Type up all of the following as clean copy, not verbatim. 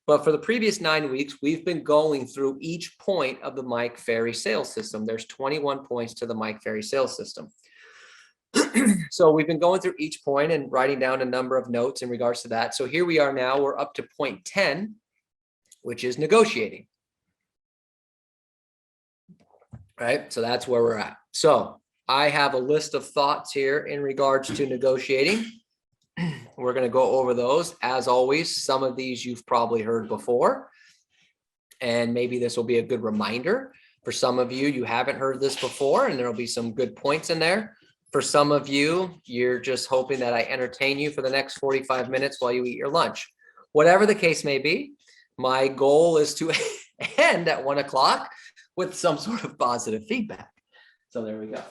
But for the previous 9 weeks, we've been going through each point of the Mike Ferry sales system. There's 21 points to the Mike Ferry sales system. So we've been going through each point and writing down a number of notes in regards to that. So here we are now, we're up to point 10, which is negotiating. Right, so that's where we're at. So I have a list of thoughts here in regards to negotiating. We're going to go over those. As always, some of these you've probably heard before, and maybe this will be a good reminder. For some of you, you haven't heard this before, and there'll be some good points in there. For some of you, you're just hoping that I entertain you for the next 45 minutes while you eat your lunch. Whatever the case may be, my goal is to end at 1 o'clock with some sort of positive feedback. So there we go.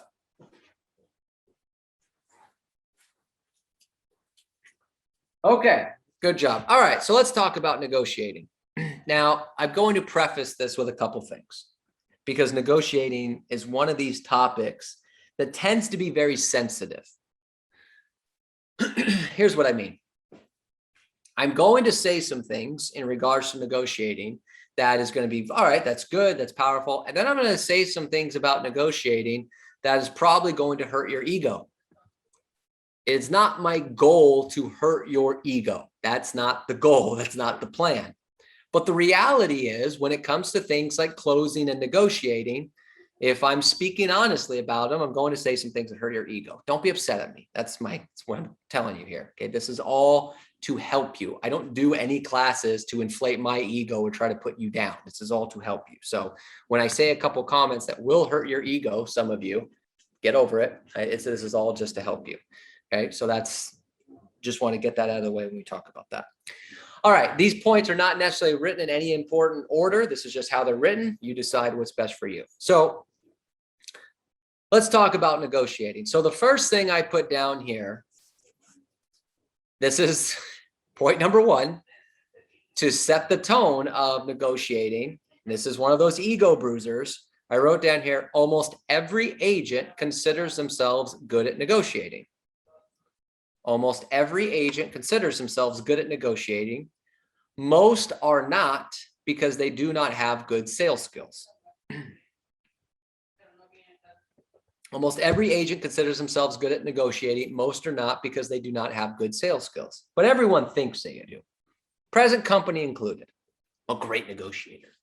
Okay, good job. All right, so let's talk about negotiating. Now, I'm going to preface this with a couple things, because negotiating is one of these topics that tends to be very sensitive. Here's what I mean. I'm going to say some things in regards to negotiating that is going to be, all right, that's good, that's powerful. And then I'm going to say some things about negotiating that is probably going to hurt your ego. It's not my goal to hurt your ego. That's not the goal. That's not the plan. But the reality is, when it comes to things like closing and negotiating, if I'm speaking honestly about them, I'm going to say some things that hurt your ego. Don't be upset at me. That's what I'm telling you here. Okay, this is all to help you. I don't do any classes to inflate my ego or try to put you down. This is all to help you. So when I say a couple comments that will hurt your ego, some of you, get over it. This is all just to help you. Okay, so just want to get that out of the way when we talk about that. All right, these points are not necessarily written in any important order. This is just how they're written. You decide what's best for you. So let's talk about negotiating. So the first thing I put down here, this is point number 1, to set the tone of negotiating. This is one of those ego bruisers. I wrote down here, almost every agent considers themselves good at negotiating. Almost every agent considers themselves good at negotiating. Most are not, because they do not have good sales skills. Almost every agent considers themselves good at negotiating. Most are not, because they do not have good sales skills. But everyone thinks they do. Present company included. A great negotiator,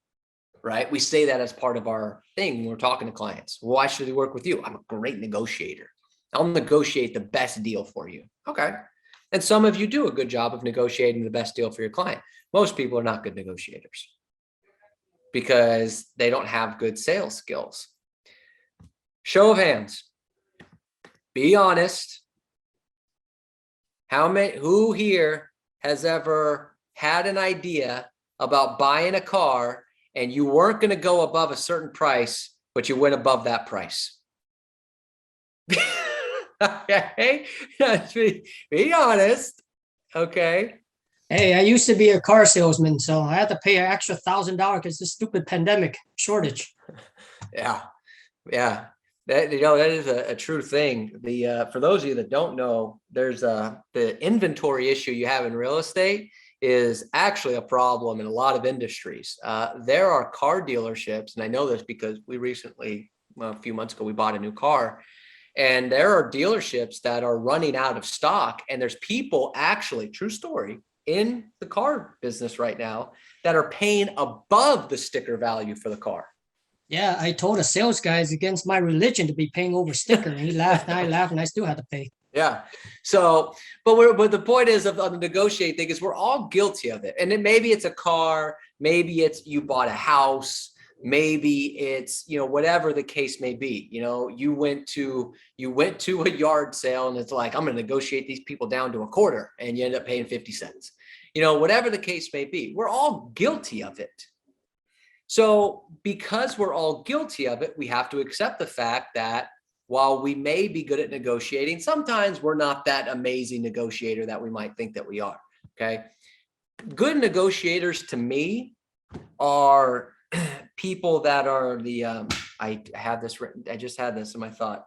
right? We say that as part of our thing when we're talking to clients. Why should they work with you? I'm a great negotiator. I'll negotiate the best deal for you. Okay. And some of you do a good job of negotiating the best deal for your client. Most people are not good negotiators because they don't have good sales skills. Show of hands. Be honest. Who here has ever had an idea about buying a car and you weren't going to go above a certain price, but you went above that price? Okay, be honest. Okay. Hey, I used to be a car salesman, so I had to pay an extra $1,000 because this stupid pandemic shortage. Yeah. That is a true thing. For those of you that don't know, there's the inventory issue you have in real estate is actually a problem in a lot of industries. There are car dealerships, and I know this because we recently, a few months ago, we bought a new car. And there are dealerships that are running out of stock, and there's people, actually, true story, in the car business right now that are paying above the sticker value for the car. Yeah, I told a sales guy it's against my religion to be paying over sticker, and he laughed, and I laughed, and I still had to pay. Yeah. So, but the point is of the negotiate thing is we're all guilty of it. And then maybe it's a car, maybe it's you bought a house, maybe it's, whatever the case may be. You went to a yard sale and it's like, I'm going to negotiate these people down to a quarter, and you end up paying 50 cents. Whatever the case may be, we're all guilty of it. So because we're all guilty of it, we have to accept the fact that while we may be good at negotiating, sometimes we're not that amazing negotiator that we might think that we are. Okay. Good negotiators to me are people that are I have this written, I just had this in my thought.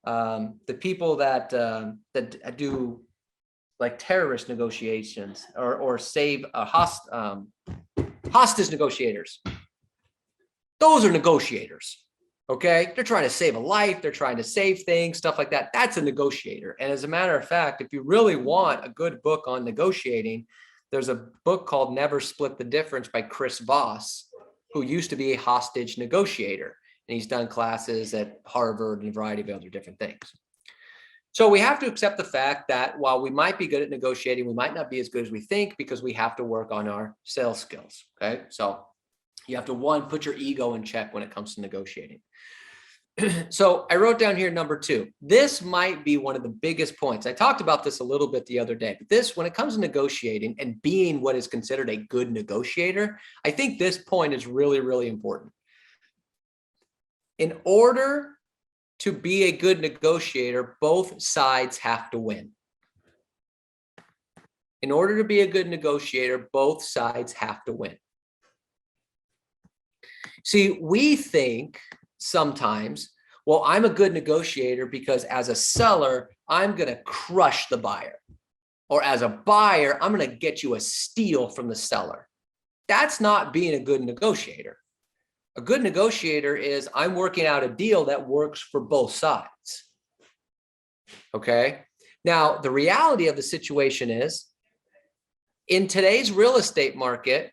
The people that do like terrorist negotiations or save a Hostage negotiators. Those are negotiators. Okay. They're trying to save a life. They're trying to save things, stuff like that. That's a negotiator. And as a matter of fact, if you really want a good book on negotiating, there's a book called Never Split the Difference by Chris Voss, who used to be a hostage negotiator. And he's done classes at Harvard and a variety of other different things. So we have to accept the fact that while we might be good at negotiating, we might not be as good as we think because we have to work on our sales skills. Okay. So you have to, one, put your ego in check when it comes to negotiating. So I wrote down here number 2. This might be one of the biggest points. I talked about this a little bit the other day, but this, when it comes to negotiating and being what is considered a good negotiator, I think this point is really, really important. In order to be a good negotiator, both sides have to win. In order to be a good negotiator, both sides have to win. See, we think sometimes, well, I'm a good negotiator because as a seller, I'm going to crush the buyer. Or as a buyer, I'm going to get you a steal from the seller. That's not being a good negotiator. A good negotiator is I'm working out a deal that works for both sides. Okay. Now, the reality of the situation is in today's real estate market,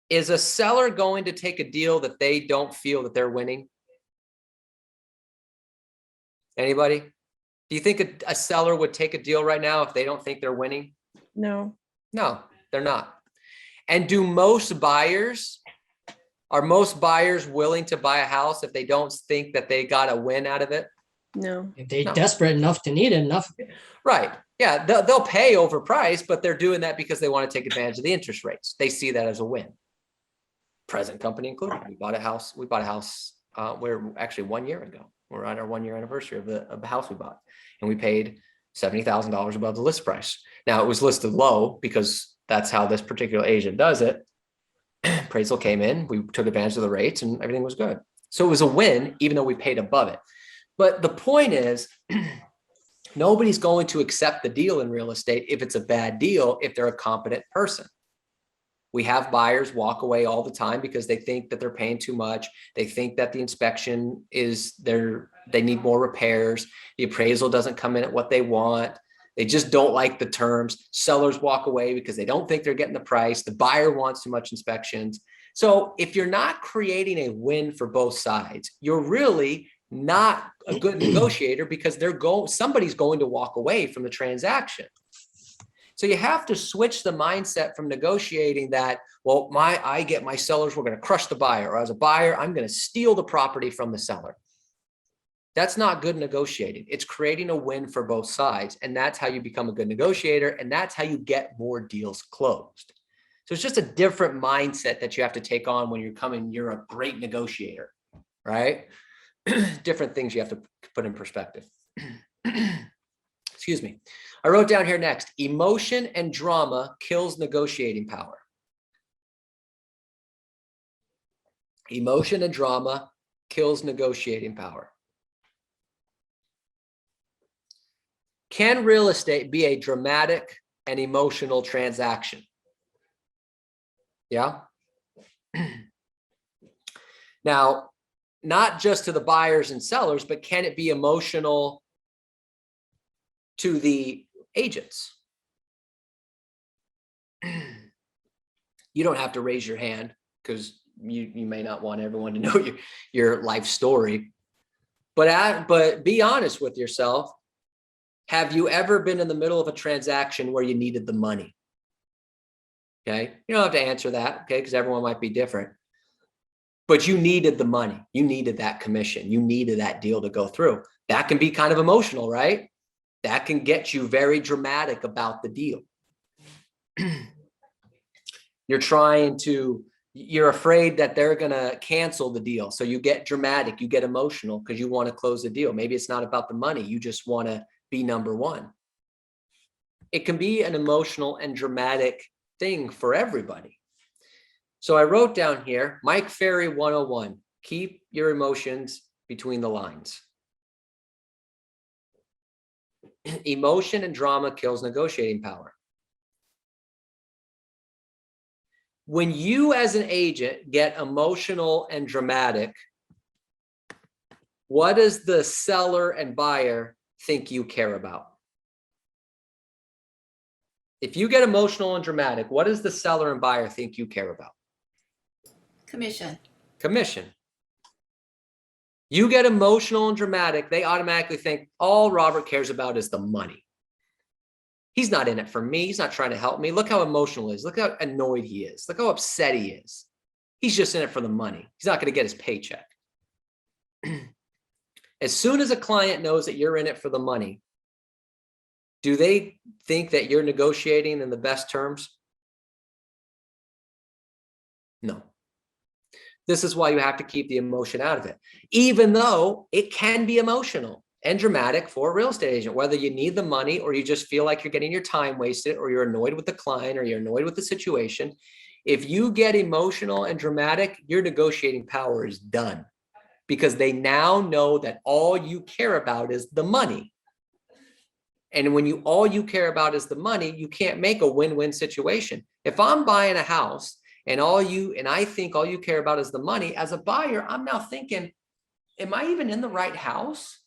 is a seller going to take a deal that they don't feel that they're winning? Anybody? Do you think a seller would take a deal right now if they don't think they're winning? No. No, they're not. And are most buyers willing to buy a house if they don't think that they got a win out of it? No. If they're No. desperate enough to need it enough. Right. Yeah, they'll pay overpriced, but they're doing that because they want to take advantage of the interest rates. They see that as a win. Present company included. We bought a house. We're actually 1 year ago. We're on our 1 year anniversary of the house we bought, and we paid $70,000 above the list price. Now it was listed low because that's how this particular agent does it. Appraisal came in, we took advantage of the rates, and everything was good. So it was a win, even though we paid above it. But the point is, nobody's going to accept the deal in real estate if it's a bad deal, if they're a competent person. We have buyers walk away all the time because they think that they're paying too much. They think that the inspection they need more repairs. The appraisal doesn't come in at what they want. They just don't like the terms. Sellers walk away because they don't think they're getting the price. The buyer wants too much inspections. So if you're not creating a win for both sides, you're really not a good negotiator because somebody's going to walk away from the transaction. So you have to switch the mindset from negotiating that, well, I get my sellers, we're going to crush the buyer, or as a buyer, I'm going to steal the property from the seller. That's not good negotiating. It's creating a win for both sides. And that's how you become a good negotiator. And that's how you get more deals closed. So it's just a different mindset that you have to take on when you're a great negotiator, right? Different things you have to put in perspective. Excuse me. I wrote down here next, emotion and drama kills negotiating power. Emotion and drama kills negotiating power. Can real estate be a dramatic and emotional transaction? Yeah. Now, not just to the buyers and sellers, but can it be emotional to the agents? You don't have to raise your hand because you may not want everyone to know your life story, but be honest with yourself. Have you ever been in the middle of a transaction where you needed the money? Okay. You don't have to answer that. Okay. Because everyone might be different, but you needed the money. You needed that commission. You needed that deal to go through. That can be kind of emotional, right? That can get you very dramatic about the deal. You're afraid that they're going to cancel the deal. So you get dramatic, you get emotional because you want to close the deal. Maybe it's not about the money. You just want to be number one. It can be an emotional and dramatic thing for everybody. So I wrote down here, Mike Ferry 101, keep your emotions between the lines. Emotion and drama kills negotiating power. When you as an agent get emotional and dramatic, what does the seller and buyer think you care about? If you get emotional and dramatic, what does the seller and buyer think you care about? Commission. Commission. You get emotional and dramatic, they automatically think all Robert cares about is the money. He's not in it for me. He's not trying to help me. Look how emotional he is. Look how annoyed he is. Look how upset he is. He's just in it for the money. He's not going to get his paycheck. As soon as a client knows that you're in it for the money, do they think that you're negotiating in the best terms? No. This is why you have to keep the emotion out of it, even though it can be emotional and dramatic for a real estate agent, whether you need the money or you just feel like you're getting your time wasted or you're annoyed with the client or you're annoyed with the situation. If you get emotional and dramatic, your negotiating power is done because they now know that all you care about is the money. And when all you care about is the money, you can't make a win-win situation. If I'm buying a house and I think all you care about is the money, as a buyer, I'm now thinking, am I even in the right house?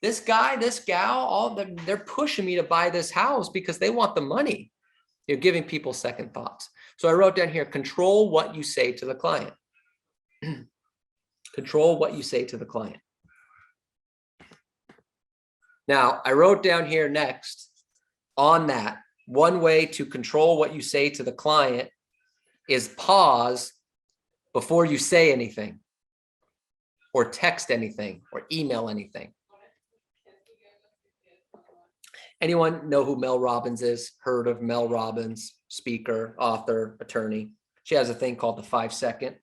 This guy, this gal, they're pushing me to buy this house because they want the money. You're giving people second thoughts. So I wrote down here, control what you say to the client. Control what you say to the client. Now, I wrote down here next on that, one way to control what you say to the client is pause before you say anything or text anything or email anything. Anyone know who Mel Robbins is? Heard of Mel Robbins, speaker, author, attorney? She has a thing called the 5-second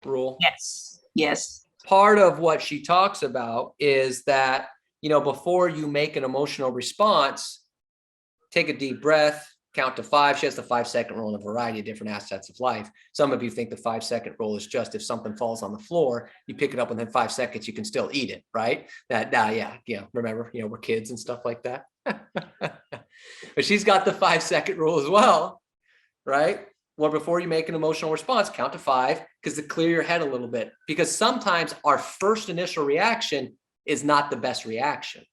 rule. Yes. Yes. Part of what she talks about is that, before you make an emotional response, take a deep breath, count to 5. She has the 5-second rule in a variety of different aspects of life. Some of you think the 5-second rule is just if something falls on the floor, you pick it up within 5 seconds, you can still eat it, right? Remember, we're kids and stuff like that. But she's got the 5-second rule as well, right? Well, before you make an emotional response, count to 5 because to clear your head a little bit, because sometimes our first initial reaction is not the best reaction.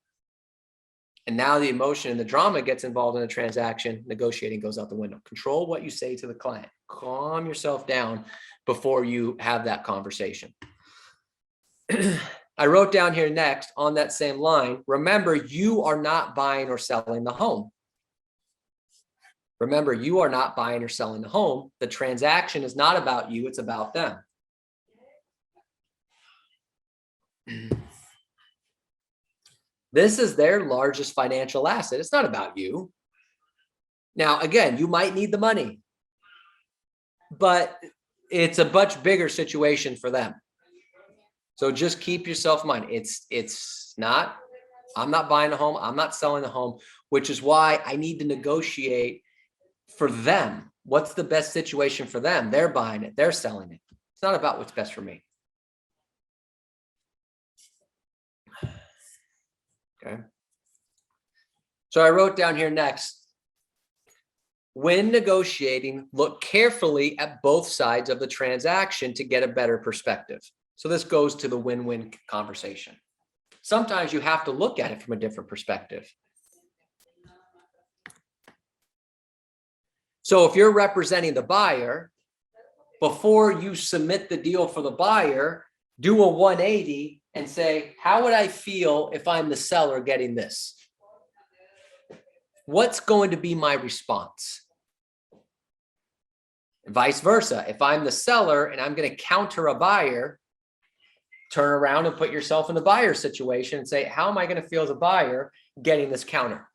And now the emotion and the drama gets involved in a transaction, negotiating goes out the window. Control what you say to the client. Calm yourself down before you have that conversation. I wrote down here next on that same line, remember, you are not buying or selling the home. Remember, you are not buying or selling the home. The transaction is not about you, it's about them. This is their largest financial asset. It's not about you. Now, again, you might need the money, but it's a much bigger situation for them. So just keep yourself in mind. I'm not buying a home. I'm not selling the home, which is why I need to negotiate for them. What's the best situation for them? They're buying it. They're selling it. It's not about what's best for me. Okay. So I wrote down here next, when negotiating, look carefully at both sides of the transaction to get a better perspective. So this goes to the win-win conversation. Sometimes you have to look at it from a different perspective. So if you're representing the buyer, before you submit the deal for the buyer, do a 180 and say, how would I feel if I'm the seller getting this? What's going to be my response? Vice versa. If I'm the seller and I'm going to counter a buyer, turn around and put yourself in the buyer situation and say, how am I going to feel as a buyer getting this counter?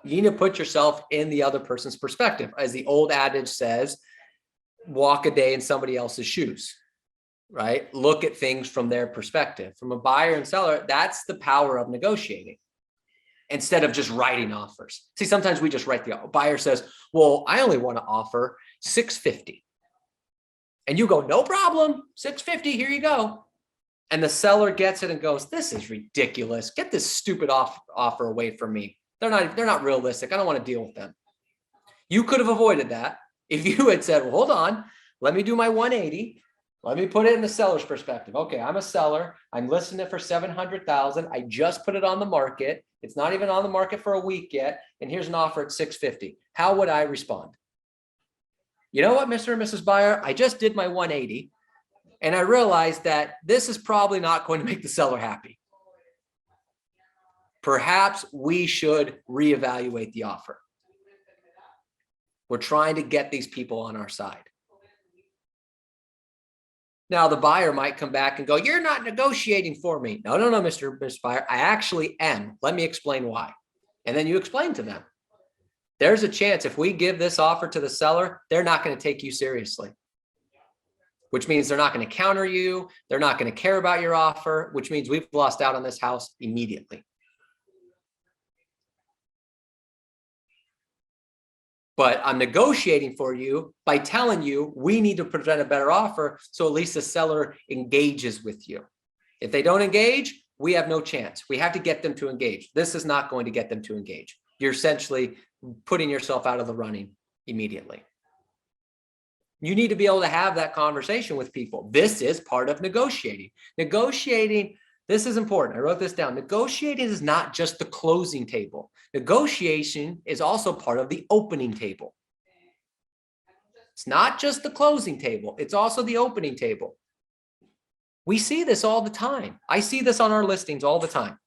You need to put yourself in the other person's perspective. As the old adage says, walk a day in somebody else's shoes, right? Look at things from their perspective. From a buyer and seller, that's the power of negotiating instead of just writing offers. See, sometimes we just write the buyer says, well, I only want to offer $650. And you go, no problem, $650, here you go. And the seller gets it and goes, this is ridiculous. Get this stupid offer away from me. They're not realistic. I don't want to deal with them. You could have avoided that If you had said, well, hold on, let me do my 180. Let me put it in the seller's perspective. Okay, I'm a seller. I'm listing it for 700,000. I just put it on the market. It's not even on the market for a week yet. And here's an offer at 650. How would I respond? You know what, Mr. and Mrs. Buyer, I just did my 180 and I realized that this is probably not going to make the seller happy. Perhaps we should reevaluate the offer. We're trying to get these people on our side. Now, the buyer might come back and go, you're not negotiating for me. No, Mr. Buyer, I actually am. Let me explain why. And then you explain to them. There's a chance if we give this offer to the seller, they're not going to take you seriously, which means they're not going to counter you. They're not going to care about your offer, which means we've lost out on this house immediately. But I'm negotiating for you by telling you we need to present a better offer, so at least the seller engages with you. If they don't engage, we have no chance. We have to get them to engage. This is not going to get them to engage. You're essentially putting yourself out of the running immediately. You need to be able to have that conversation with people. This is part of negotiating. Negotiating, this is important. I wrote this down. Negotiating is not just the closing table. Negotiation is also part of the opening table. It's not just the closing table. It's also the opening table. We see this all the time. I see this on our listings all the time.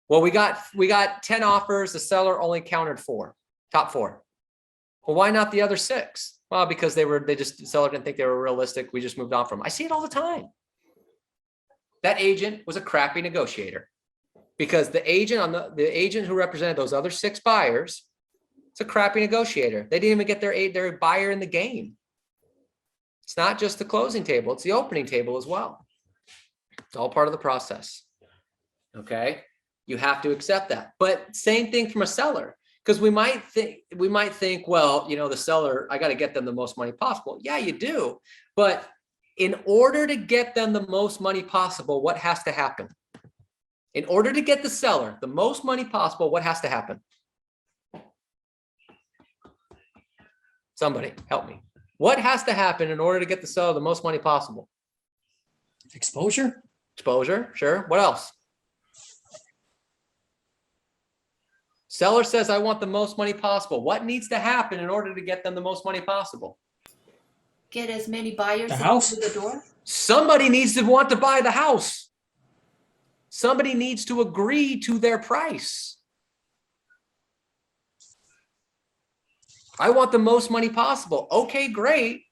Well, we got 10 offers. The seller only countered 4, top 4. Well, why not the other 6? Well, because the seller didn't think they were realistic. We just moved on from them. I see it all the time. That agent was a crappy negotiator because the agent who represented those other 6 buyers, it's a crappy negotiator. They didn't even get their buyer in the game. It's not just the closing table. It's the opening table as well. It's all part of the process. Okay. You have to accept that, but same thing from a seller. Because we might think, well, you know, the seller, I got to get them the most money possible. Yeah, you do. But in order to get them the most money possible, what has to happen? In order to get the seller the most money possible, what has to happen? Somebody help me. What has to happen in order to get the seller the most money possible? Exposure. Exposure, sure. What else? Seller says, I want the most money possible. What needs to happen in order to get them the most money possible? Get as many buyers The house. through the door. Somebody needs to want to buy the house. Somebody needs to agree to their price. I want the most money possible. Okay, great.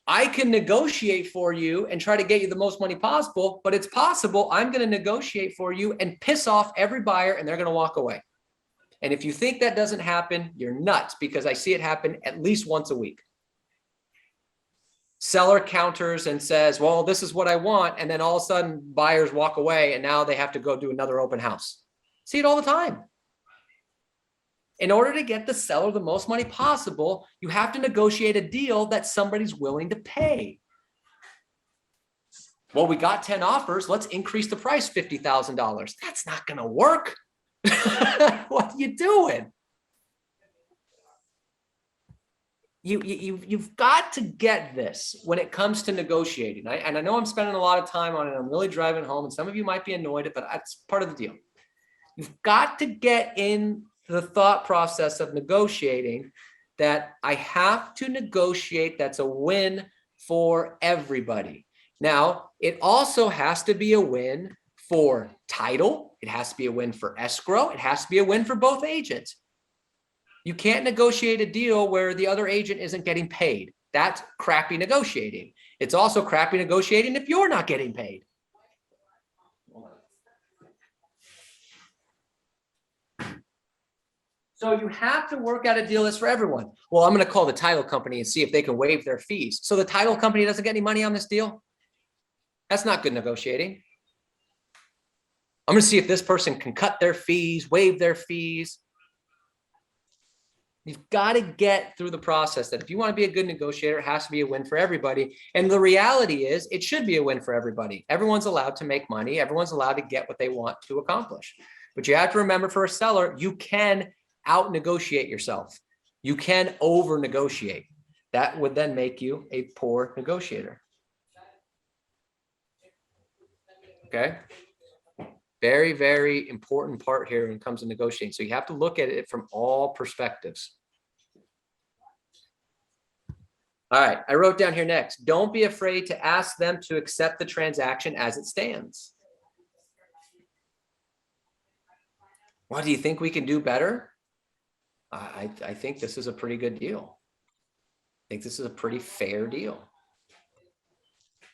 I can negotiate for you and try to get you the most money possible, but it's possible I'm going to negotiate for you and piss off every buyer and they're going to walk away. And if you think that doesn't happen, you're nuts, because I see it happen at least once a week. Seller counters and says, well, this is what I want. And then all of a sudden buyers walk away and now they have to go do another open house. See it all the time. In order to get the seller the most money possible, you have to negotiate a deal that somebody's willing to pay. Well, we got 10 offers. Let's increase the price $50,000. That's not going to work. What are you doing? You've got to get this when it comes to negotiating. And I know I'm spending a lot of time on it. I'm really driving home, and some of you might be annoyed, but that's part of the deal. You've got to get in the thought process of negotiating that I have to negotiate that's a win for everybody. Now, it also has to be a win for title. It has to be a win for escrow. It has to be a win for both agents. You can't negotiate a deal where the other agent isn't getting paid. That's crappy negotiating. It's also crappy negotiating if you're not getting paid. So you have to work out a deal that's for everyone. Well, I'm going to call the title company and see if they can waive their fees. So the title company doesn't get any money on this deal? That's not good negotiating. I'm going to see if this person can cut their fees, waive their fees. You've got to get through the process that if you want to be a good negotiator, it has to be a win for everybody. And the reality is it should be a win for everybody. Everyone's allowed to make money. Everyone's allowed to get what they want to accomplish. But you have to remember, for a seller, you can out negotiate yourself. You can over negotiate. That would then make you a poor negotiator. Okay. Very, very important part here when it comes to negotiating. So you have to look at it from all perspectives. All right, I wrote down here next. Don't be afraid to ask them to accept the transaction as it stands. What do you think we can do better? I think this is a pretty good deal. I think this is a pretty fair deal.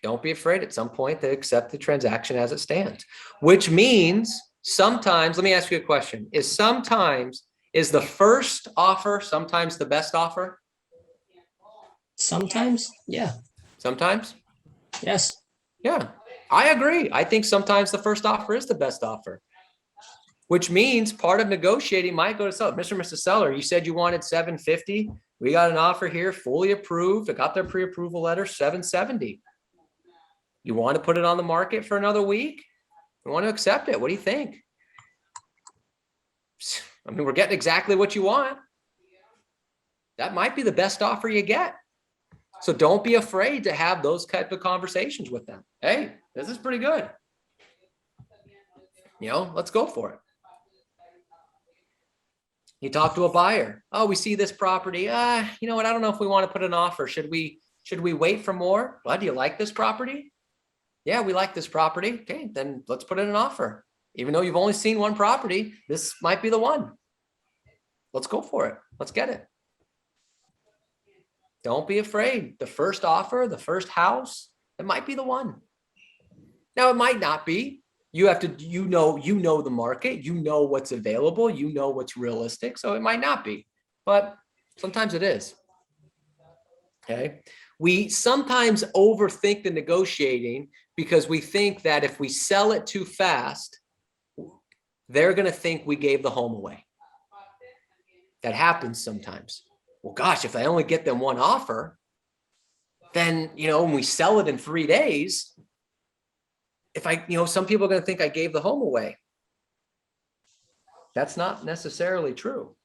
Don't be afraid at some point to accept the transaction as it stands, which means sometimes, let me ask you a question. Is the first offer sometimes the best offer? Sometimes, yeah. Sometimes? Yes. Yeah, I agree. I think sometimes the first offer is the best offer, which means part of negotiating might go to seller. Mr. and Mrs. Seller, you said you wanted 750. We got an offer here, fully approved. I got their pre-approval letter, 770. You want to put it on the market for another week? You want to accept it? What do you think? I mean, we're getting exactly what you want. That might be the best offer you get. So don't be afraid to have those type of conversations with them. Hey, this is pretty good. Let's go for it. You talk to a buyer. Oh, we see this property. You know what? I don't know if we want to put an offer. Should we wait for more? Well, do you like this property? Yeah, we like this property. Okay, then let's put in an offer. Even though you've only seen one property, this might be the one. Let's go for it. Let's get it. Don't be afraid. The first offer, the first house, it might be the one. Now, it might not be. You have to, you know the market, you know what's available, you know what's realistic. So it might not be, but sometimes it is. Okay. We sometimes overthink the negotiating because we think that if we sell it too fast, they're going to think we gave the home away. That happens sometimes. Well, gosh, if I only get them one offer, then, when we sell it in 3 days, some people are going to think I gave the home away. That's not necessarily true.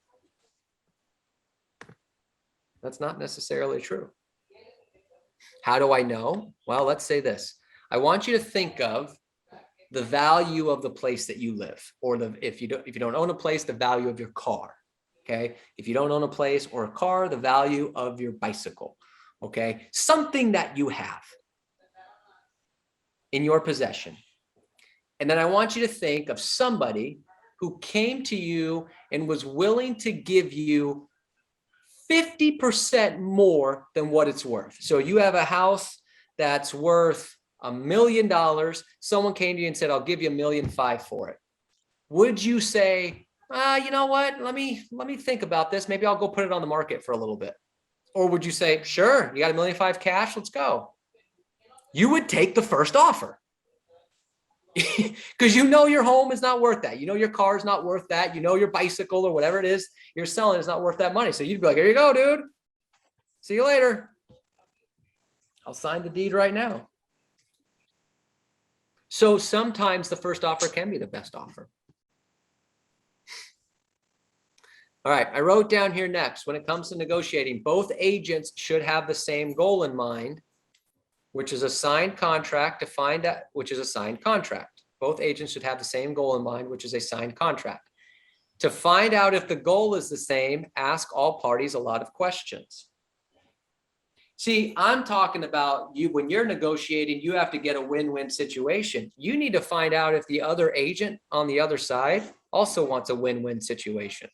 That's not necessarily true. How do I know? Well, let's say this. I want you to think of the value of the place that you live, or if you don't own a place, the value of your car. Okay. If you don't own a place or a car, the value of your bicycle. Okay. Something that you have in your possession. And then I want you to think of somebody who came to you and was willing to give you 50% more than what it's worth. So you have a house that's worth $1 million. Someone came to you and said, I'll give you $1.5 million for it. Would you say, you know what? Let me think about this. Maybe I'll go put it on the market for a little bit. Or would you say, sure, you got $1.5 million cash, let's go. You would take the first offer. Because your home is not worth that. Your car is not worth that. Your bicycle or whatever it is you're selling is not worth that money. So you'd be like, here you go, dude. See you later. I'll sign the deed right now. So sometimes the first offer can be the best offer. All right, I wrote down here next, when it comes to negotiating, both agents should have the same goal in mind, which is a signed contract to find out, which is a signed contract. Both agents should have the same goal in mind, which is a signed contract. To find out if the goal is the same, ask all parties a lot of questions. See, I'm talking about when you're negotiating, you have to get a win-win situation. You need to find out if the other agent on the other side also wants a win-win situation.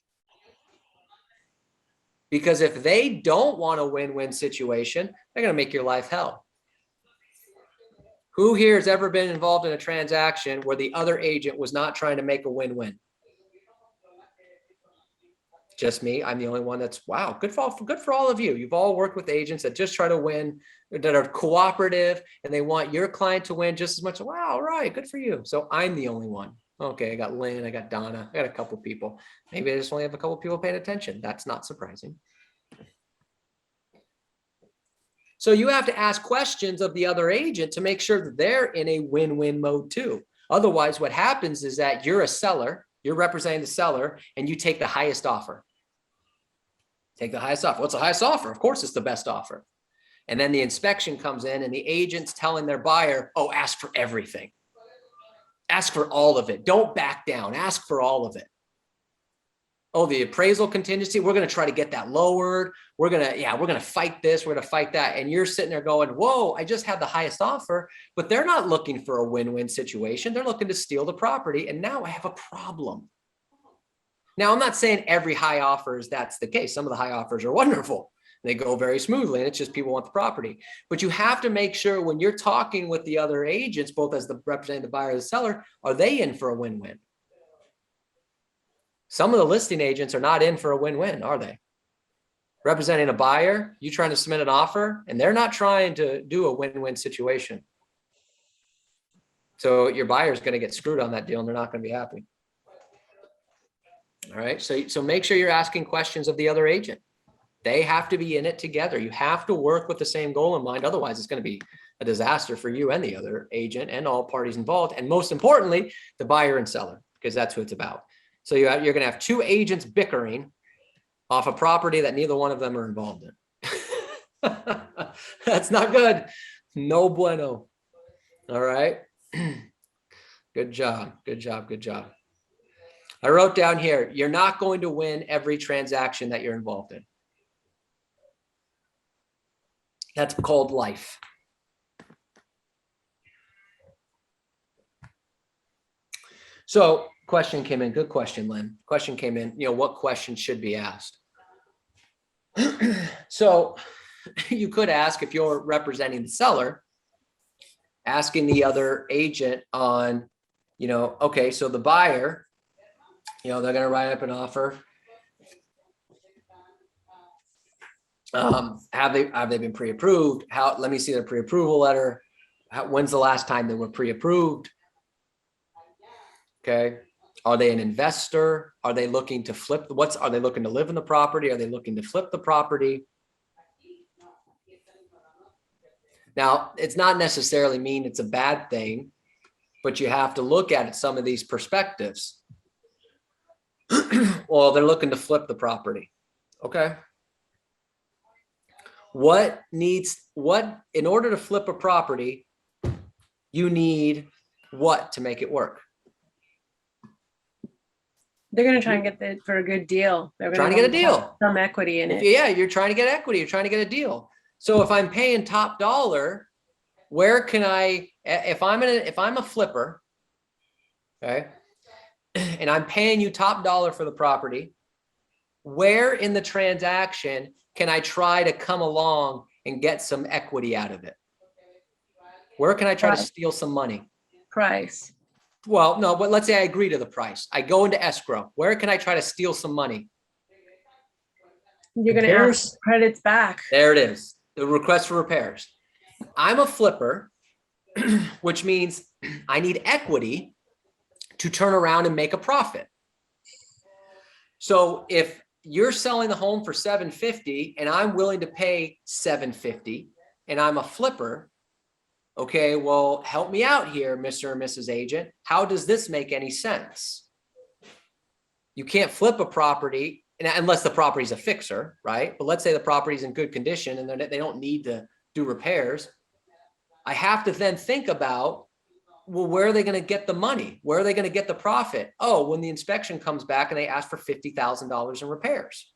Because if they don't want a win-win situation, they're going to make your life hell. Who here has ever been involved in a transaction where the other agent was not trying to make a win-win? Just me. I'm the only one that's, wow, good for all of you. You've all worked with agents that just try to win, that are cooperative, and they want your client to win just as much. Wow, all right, good for you. So I'm the only one. Okay, I got Lynn, I got Donna, I got a couple people. Maybe I just only have a couple people paying attention. That's not surprising. So you have to ask questions of the other agent to make sure that they're in a win-win mode too. Otherwise, what happens is that you're a seller, you're representing the seller, and you take the highest offer. Take the highest offer. What's the highest offer? Of course, it's the best offer. And then the inspection comes in and the agent's telling their buyer, oh, ask for everything. Ask for all of it. Don't back down. Ask for all of it. Oh, the appraisal contingency, we're going to try to get that lowered. We're going to fight this. We're going to fight that. And you're sitting there going, whoa, I just had the highest offer, but they're not looking for a win-win situation. They're looking to steal the property. And now I have a problem. Now, I'm not saying every high offers, that's the case. Some of the high offers are wonderful. They go very smoothly and it's just people want the property. But you have to make sure when you're talking with the other agents, both as the representing the buyer or the seller, are they in for a win-win? Some of the listing agents are not in for a win-win, are they? Representing a buyer, you trying to submit an offer, and they're not trying to do a win-win situation. So your buyer is going to get screwed on that deal and they're not going to be happy. All right. So make sure you're asking questions of the other agent. They have to be in it together. You have to work with the same goal in mind. Otherwise, it's going to be a disaster for you and the other agent and all parties involved. And most importantly, the buyer and seller, because that's what it's about. So you're going to have two agents bickering off a property that neither one of them are involved in. That's not good. No bueno. All right. Good job. Good job. Good job. I wrote down here, you're not going to win every transaction that you're involved in. That's called life. So question came in. Good question, Lynn. Question came in, what questions should be asked? So you could ask, if you're representing the seller, asking the other agent on, okay, so the buyer, they're going to write up an offer. Have they been pre-approved? Let me see the pre-approval letter. When's the last time they were pre-approved? Okay. Are they an investor? Are they looking to flip? Are they looking to live in the property? Are they looking to flip the property? Now, it's not necessarily mean it's a bad thing, but you have to look at it, some of these perspectives. Well, they're looking to flip the property. Okay. In order to flip a property, you need what to make it work? They're going to try and get it for a good deal. They're Trying to get a deal. Some equity in it. Yeah, you're trying to get equity. You're trying to get a deal. So if I'm paying top dollar, where can I, if I'm a flipper, okay, and I'm paying you top dollar for the property, where in the transaction can I try to come along and get some equity out of it? Where can I try to steal some money? Price. Well, no, but let's say I agree to the price. I go into escrow. Where can I try to steal some money? You're going to ask credits back. There it is. The request for repairs. I'm a flipper, which means I need equity to turn around and make a profit. So if you're selling the home for $750 and I'm willing to pay $750 and I'm a flipper, okay, well, help me out here, Mr. or Mrs. Agent. How does this make any sense? You can't flip a property unless the property's a fixer, right? But let's say the property's in good condition and they don't need to do repairs. I have to then think about, well, where are they going to get the money? Where are they going to get the profit? Oh, when the inspection comes back and they ask for $50,000 in repairs.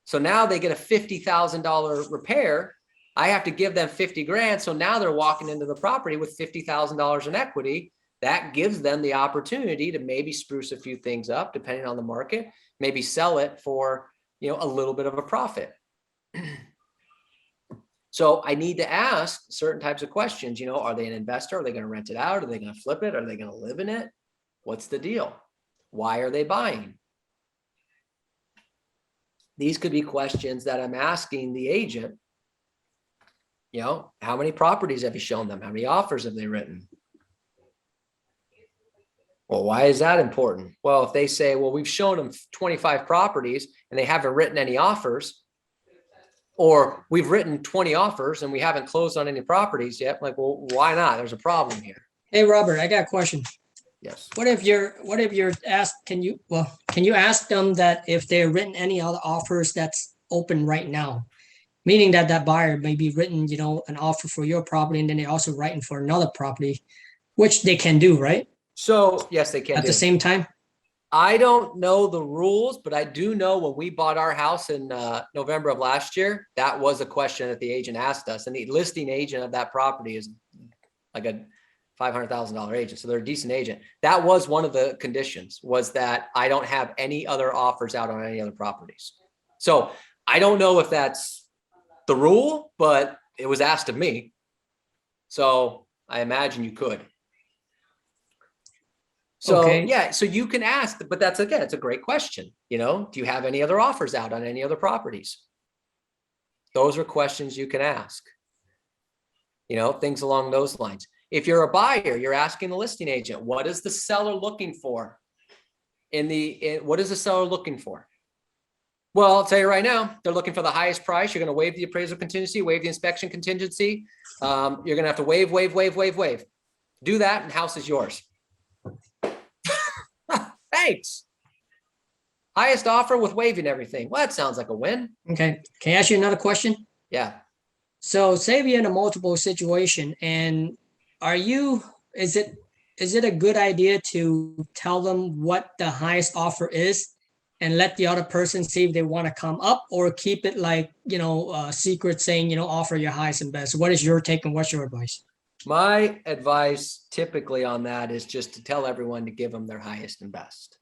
So now they get a $50,000 repair. I have to give them 50 grand. So now they're walking into the property with $50,000 in equity. That gives them the opportunity to maybe spruce a few things up, depending on the market, maybe sell it for, a little bit of a profit. So I need to ask certain types of questions. Are they an investor? Are they going to rent it out? Are they going to flip it? Are they going to live in it? What's the deal? Why are they buying? These could be questions that I'm asking the agent. How many properties have you shown them? How many offers have they written? Well, why is that important? Well, if they say, well, we've shown them 25 properties and they haven't written any offers, or we've written 20 offers and we haven't closed on any properties yet. I'm like, well, why not? There's a problem here. Hey, Robert, I got a question. Yes. What if you're asked, can you ask them that if they're written any other offers that's open right now? Meaning that that buyer may be written, an offer for your property and then they're also writing for another property, which they can do, right? So yes, they can At do. the same time? I don't know the rules, but I do know when we bought our house in November of last year, that was a question that the agent asked us. And the listing agent of that property is like a $500,000 agent. So they're a decent agent. That was one of the conditions, was that I don't have any other offers out on any other properties. So I don't know if that's the rule, but it was asked of me. So I imagine you could. So Okay. yeah, so you can ask, but that's, again, it's a great question. Do you have any other offers out on any other properties? Those are questions you can ask. Things along those lines. If you're a buyer, you're asking the listing agent, what is the seller looking for? What is the seller looking for? Well, I'll tell you right now, they're looking for the highest price. You're going to waive the appraisal contingency, waive the inspection contingency. You're going to have to waive. Do that and house is yours. Thanks. Highest offer with waiving everything. Well, that sounds like a win. Okay. Can I ask you another question? Yeah. So say we're in a multiple situation and is it a good idea to tell them what the highest offer is and let the other person see if they want to come up, or keep it like, secret saying, offer your highest and best? What is your take and what's your advice? My advice typically on that is just to tell everyone to give them their highest and best.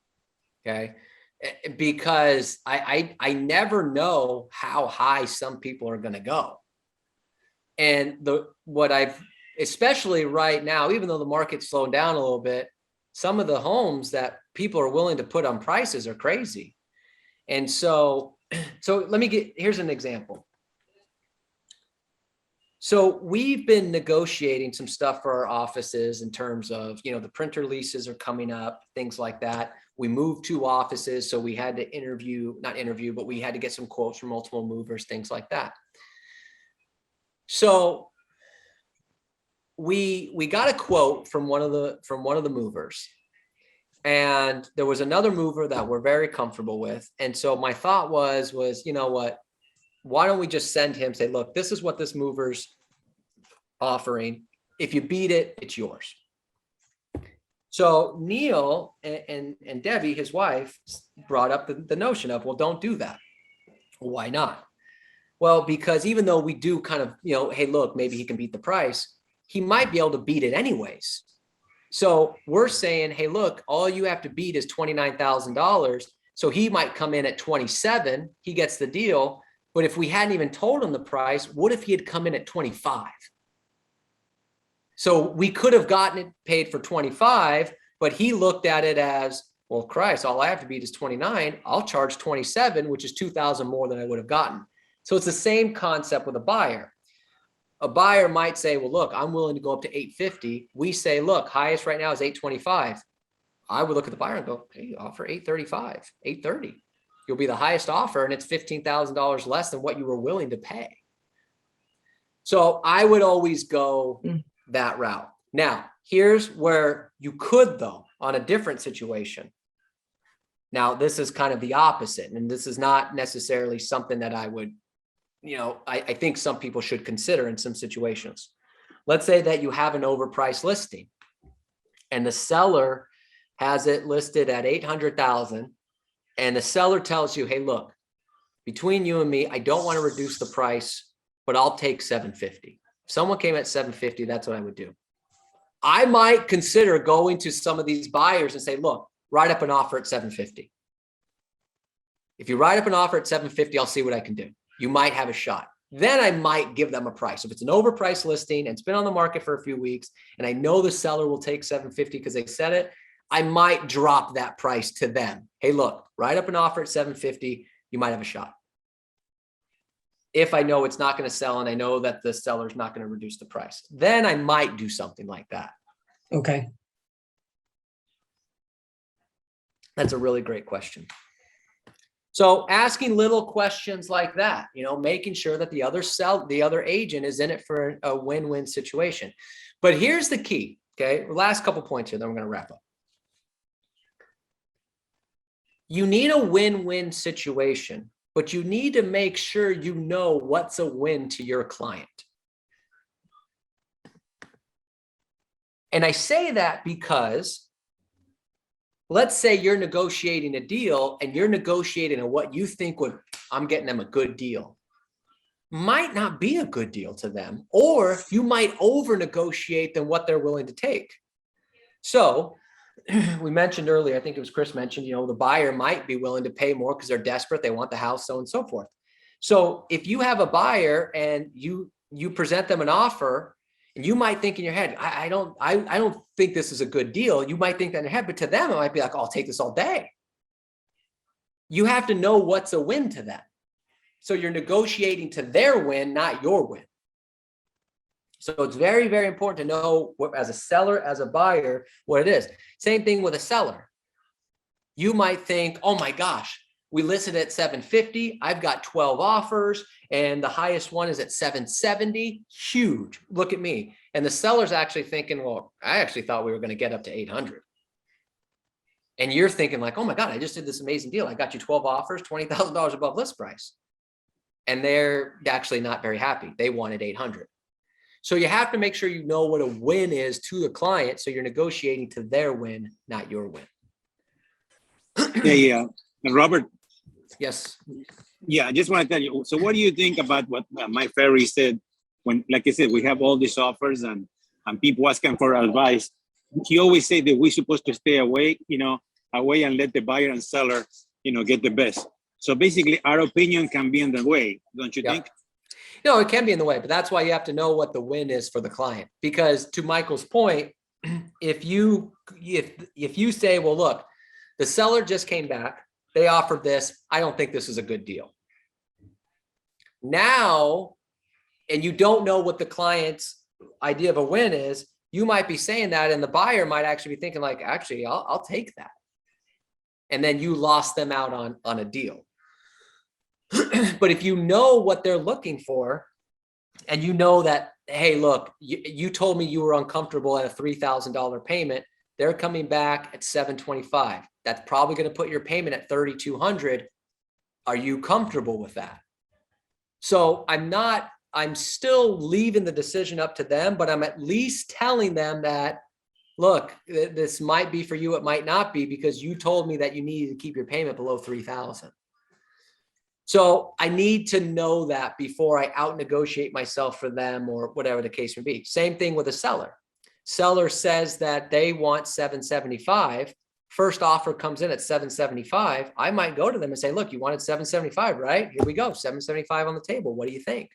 Okay. Because I never know how high some people are going to go. And especially right now, even though the market's slowed down a little bit, some of the homes that people are willing to put on prices are crazy. And so here's an example. So we've been negotiating some stuff for our offices in terms of, the printer leases are coming up, things like that. We moved 2 offices, so we had to but we had to get some quotes from multiple movers, things like that. So we got a quote from one of the movers, and there was another mover that we're very comfortable with. And so my thought was, you know what, why don't we just send him, say, look, this is what this mover's offering. If you beat it, it's yours. So Neil and Debbie, his wife, brought up the notion of, well, don't do that. Why not? Well, because even though we do kind of, hey, look, maybe he can beat the price, he might be able to beat it anyways. So we're saying, hey, look, all you have to beat is $29,000. So he might come in at 27, he gets the deal. But if we hadn't even told him the price, what if he had come in at 25? So we could have gotten it paid for 25, but he looked at it as, well, Christ, all I have to beat is 29. I'll charge 27, which is 2,000 more than I would have gotten. So it's the same concept with a buyer. A buyer might say, well, look, I'm willing to go up to 850. We say, look, highest right now is 825. I would look at the buyer and go, hey, offer 835, 830. You'll be the highest offer, and it's $15,000 less than what you were willing to pay. So I would always go that route. Now, here's where you could, though, on a different situation. Now, this is kind of the opposite, and this is not necessarily something that I would, I think some people should consider in some situations. Let's say that you have an overpriced listing and the seller has it listed at 800,000, and the seller tells you, hey, look, between you and me, I don't want to reduce the price, but I'll take 750. If someone came at 750, that's what I would do. I might consider going to some of these buyers and say, look, write up an offer at 750. If you write up an offer at 750, I'll see what I can do. You might have a shot. Then I might give them a price. If it's an overpriced listing and it's been on the market for a few weeks and I know the seller will take 750 because they said it, I might drop that price to them. Hey, look, write up an offer at 750. You might have a shot. If I know it's not going to sell and I know that the seller's not going to reduce the price, then I might do something like that. Okay. That's a really great question. So asking little questions like that, making sure that the other agent is in it for a win-win situation. But here's the key. Okay. Last couple points here, then we're going to wrap up. You need a win-win situation, but you need to make sure you know what's a win to your client. And I say that because let's say you're negotiating a deal and you're negotiating on what you think would, I'm getting them a good deal. Might not be a good deal to them, or you might over negotiate than what they're willing to take. So we mentioned earlier, I think it was Chris mentioned, the buyer might be willing to pay more because they're desperate. They want the house, so on and so forth. So if you have a buyer and you present them an offer, and you might think in your head, I don't think this is a good deal. You might think that in your head, but to them, it might be like, oh, I'll take this all day. You have to know what's a win to them. So you're negotiating to their win, not your win. So it's very, very important to know what, as a seller, as a buyer, what it is. Same thing with a seller. You might think, oh my gosh, we listed at 750. I've got 12 offers and the highest one is at 770. Huge. Look at me. And the seller's actually thinking, well, I actually thought we were going to get up to 800. And you're thinking like, oh my God, I just did this amazing deal. I got you 12 offers, $20,000 above list price. And they're actually not very happy. They wanted 800. So you have to make sure you know what a win is to the client. So you're negotiating to their win, not your win. Yeah. Robert. Yes. Yeah, I just want to tell you. So what do you think about what Mike Ferry said when, like I said, we have all these offers and people asking for advice. He always said that we're supposed to stay away, away and let the buyer and seller, get the best. So basically our opinion can be in the way, don't you think? No, it can be in the way, but that's why you have to know what the win is for the client. Because to Michael's point, if you say, well, look, the seller just came back, they offered this, I don't think this is a good deal. Now, and you don't know what the client's idea of a win is, you might be saying that, and the buyer might actually be thinking like, actually, I'll take that. And then you lost them out on a deal. But if you know what they're looking for, and you know that, hey, look, you told me you were uncomfortable at a $3,000 payment. They're coming back at $725. That's probably going to put your payment at $3,200. Are you comfortable with that? So I'm still leaving the decision up to them, but I'm at least telling them that, look, this might be for you. It might not be, because you told me that you needed to keep your payment below $3,000. So I need to know that before I out negotiate myself for them or whatever the case may be. Same thing with a seller. Seller says that they want 775. First offer comes in at 775. I might go to them and say, look, you wanted 775, right? Here we go. 775 on the table. What do you think?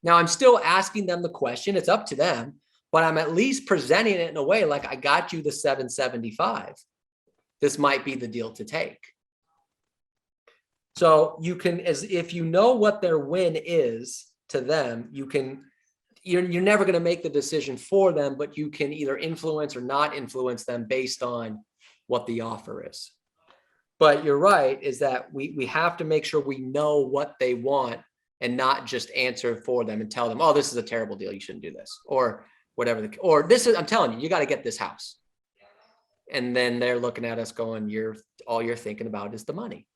Now I'm still asking them the question. It's up to them, but I'm at least presenting it in a way like, I got you the 775. This might be the deal to take. So you can, if you know what their win is to them, you're never going to make the decision for them, but you can either influence or not influence them based on what the offer is. But you're right, is that we have to make sure we know what they want and not just answer for them and tell them, oh, this is a terrible deal, you shouldn't do this, or whatever. Or this is, I'm telling you, you got to get this house. And then they're looking at us going, all you're thinking about is the money.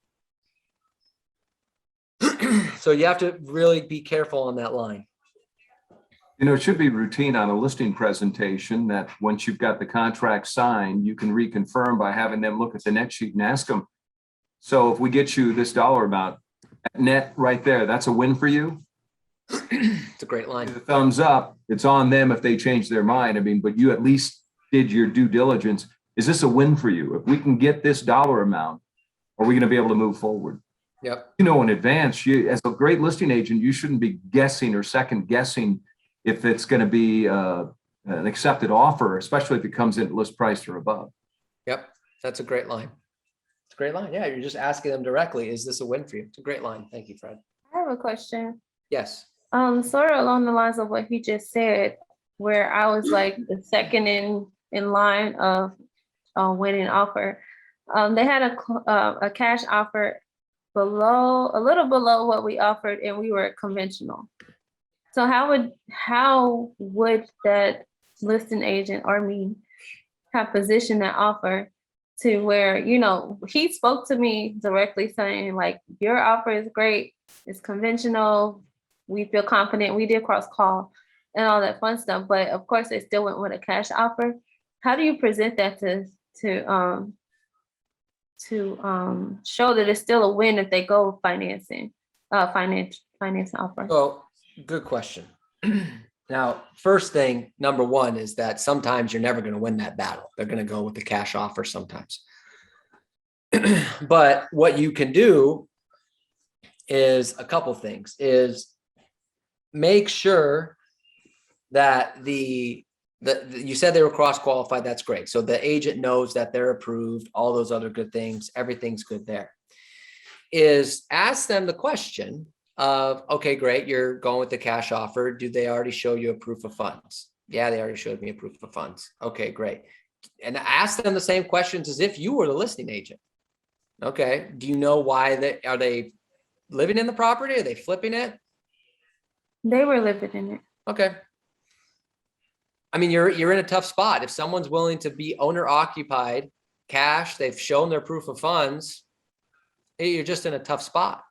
So you have to really be careful on that line. It should be routine on a listing presentation that once you've got the contract signed, you can reconfirm by having them look at the net sheet and ask them, so if we get you this dollar amount net right there, that's a win for you? It's a great line. The thumbs up, it's on them if they change their mind. I mean, but you at least did your due diligence. Is this a win for you? If we can get this dollar amount, are we going to be able to move forward? Yep. In advance, as a great listing agent, you shouldn't be guessing or second guessing if it's going to be an accepted offer, especially if it comes in at list price or above. Yep. That's a great line. It's a great line. Yeah. You're just asking them directly, is this a win for you? It's a great line. Thank you, Fred. I have a question. Yes. Sort of along the lines of what he just said, where I was like the second in line of winning offer. They had a cash offer a little below what we offered, and we were conventional. So how would that listing agent or me have positioned that offer to where, you know, he spoke to me directly saying like, your offer is great. It's conventional. We feel confident. We did cross call and all that fun stuff. But of course, they still went with a cash offer. How do you present that to show that it's still a win if they go financing, finance offer? Well, good question. Now, first thing, number one, is that sometimes you're never going to win that battle. They're going to go with the cash offer sometimes. But what you can do is a couple things, is make sure that you said they were cross-qualified. That's great. So the agent knows that they're approved, all those other good things, everything's good there. Is ask them the question of, okay, great, you're going with the cash offer. Do they already show you a proof of funds? Yeah, they already showed me a proof of funds. Okay, great. And ask them the same questions as if you were the listing agent. Okay, do you know why are they living in the property? Are they flipping it? They were living in it. Okay. I mean, you're in a tough spot. If someone's willing to be owner occupied, cash, they've shown their proof of funds, you're just in a tough spot.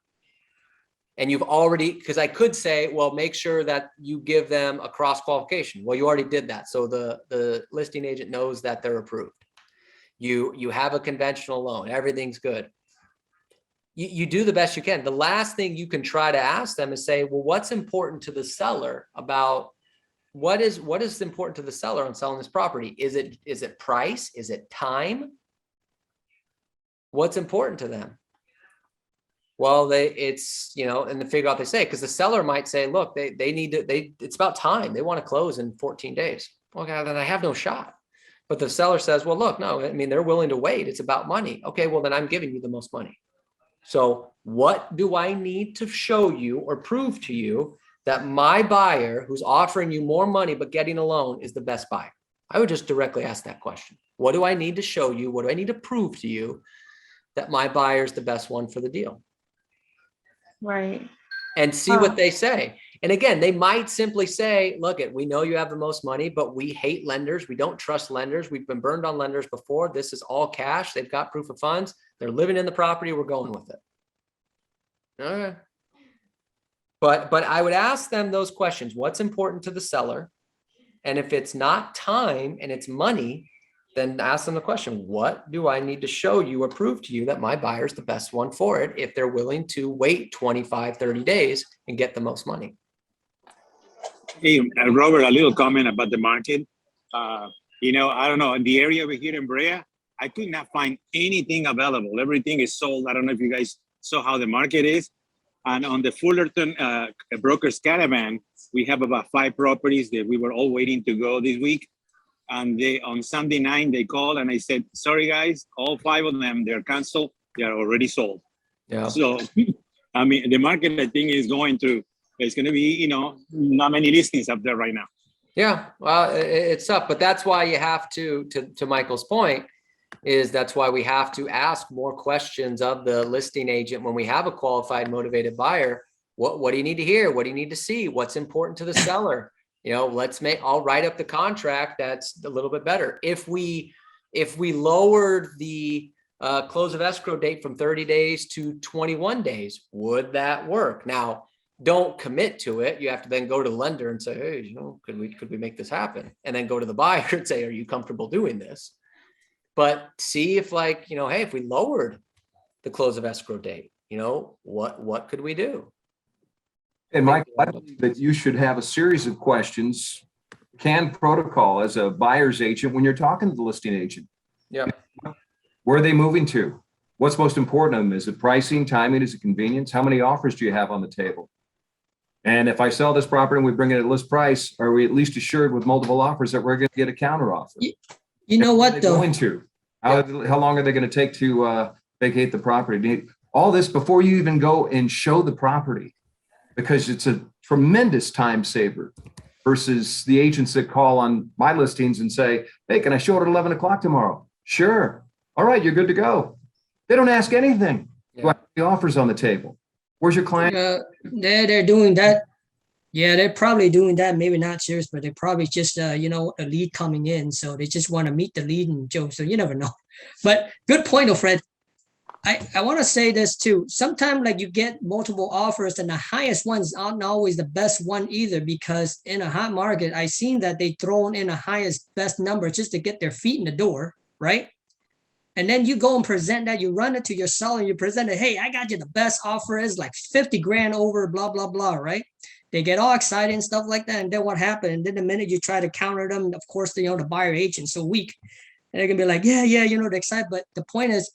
And you've already, because I could say, well, make sure that you give them a cross qualification. Well, you already did that. So the listing agent knows that they're approved. You have a conventional loan. Everything's good. You do the best you can. The last thing you can try to ask them is say, well, what's important to the seller about what is important to the seller on selling this property? Is it price? Is it time? What's important to them? Well, it's, you know, and to figure out they say, because the seller might say, look, they need to, it's about time. They want to close in 14 days. Okay, then I have no shot. But the seller says, well, look, no, I mean, they're willing to wait. It's about money. Okay, well, then I'm giving you the most money. So what do I need to show you or prove to you that my buyer who's offering you more money but getting a loan is the best buyer? I would just directly ask that question. What do I need to show you? What do I need to prove to you that my buyer is the best one for the deal? Right. And see what they say. And again, they might simply say, look, we know you have the most money, but we hate lenders. We don't trust lenders. We've been burned on lenders before. This is all cash. They've got proof of funds. They're living in the property. We're going with it. Okay. But I would ask them those questions. What's important to the seller? And if it's not time and it's money, then ask them the question, what do I need to show you or prove to you that my buyer is the best one for it if they're willing to wait 25, 30 days and get the most money? Hey, Robert, a little comment about the market. You know, I don't know, in the area over here in Brea, I could not find anything available. Everything is sold. I don't know if you guys saw how the market is. And on the Fullerton Brokers Caravan, we have about 5 properties that we were all waiting to go this week. And on Sunday night, they called and I said, sorry, guys, all 5 of them, they're canceled. They are already sold. Yeah. So, I mean, the market, I think, is going to, there's going to be, you know, not many listings up there right now. Yeah, well, it's up, but that's why you have to Michael's point, is that's why we have to ask more questions of the listing agent when we have a qualified, motivated buyer. What do you need to hear? What do you need to see? What's important to the seller? You know, I'll write up the contract that's a little bit better. If we lowered the close of escrow date from 30 days to 21 days, would that work? Now, don't commit to it. You have to then go to the lender and say, hey, you know, could we make this happen? And then go to the buyer and say, are you comfortable doing this? But see if, like, you know, hey, if we lowered the close of escrow date, you know, what could we do? And Mike, I believe that you should have a series of questions, CAN protocol as a buyer's agent when you're talking to the listing agent. Yeah. Where are they moving to? What's most important to them? Is it pricing, timing? Is it convenience? How many offers do you have on the table? And if I sell this property and we bring it at list price, are we at least assured with multiple offers that we're going to get a counter offer? You know what, though? Going to? How long are they going to take to vacate the property? All this before you even go and show the property, because it's a tremendous time saver versus the agents that call on my listings and say, hey, can I show it at 11 o'clock tomorrow? Sure. All right, you're good to go. They don't ask anything. Yeah. Do I have the offers on the table? Where's your client? They're doing that. Yeah, they're probably doing that. Maybe not serious, but they're probably just a lead coming in, so they just want to meet the lead and Joe. So you never know. But good point, though, Fred. I want to say this too. Sometimes like you get multiple offers and the highest one's not always the best one either, because in a hot market, I seen that they thrown in the highest best number just to get their feet in the door, right? And then you go and present that, you run it to your seller, and you present it, hey, I got you the best offer is like 50 grand over, blah, blah, blah, right? They get all excited and stuff like that. And then what happened? And then the minute you try to counter them, of course, the buyer agent's so weak. And they're gonna be like, yeah, they're excited. But the point is,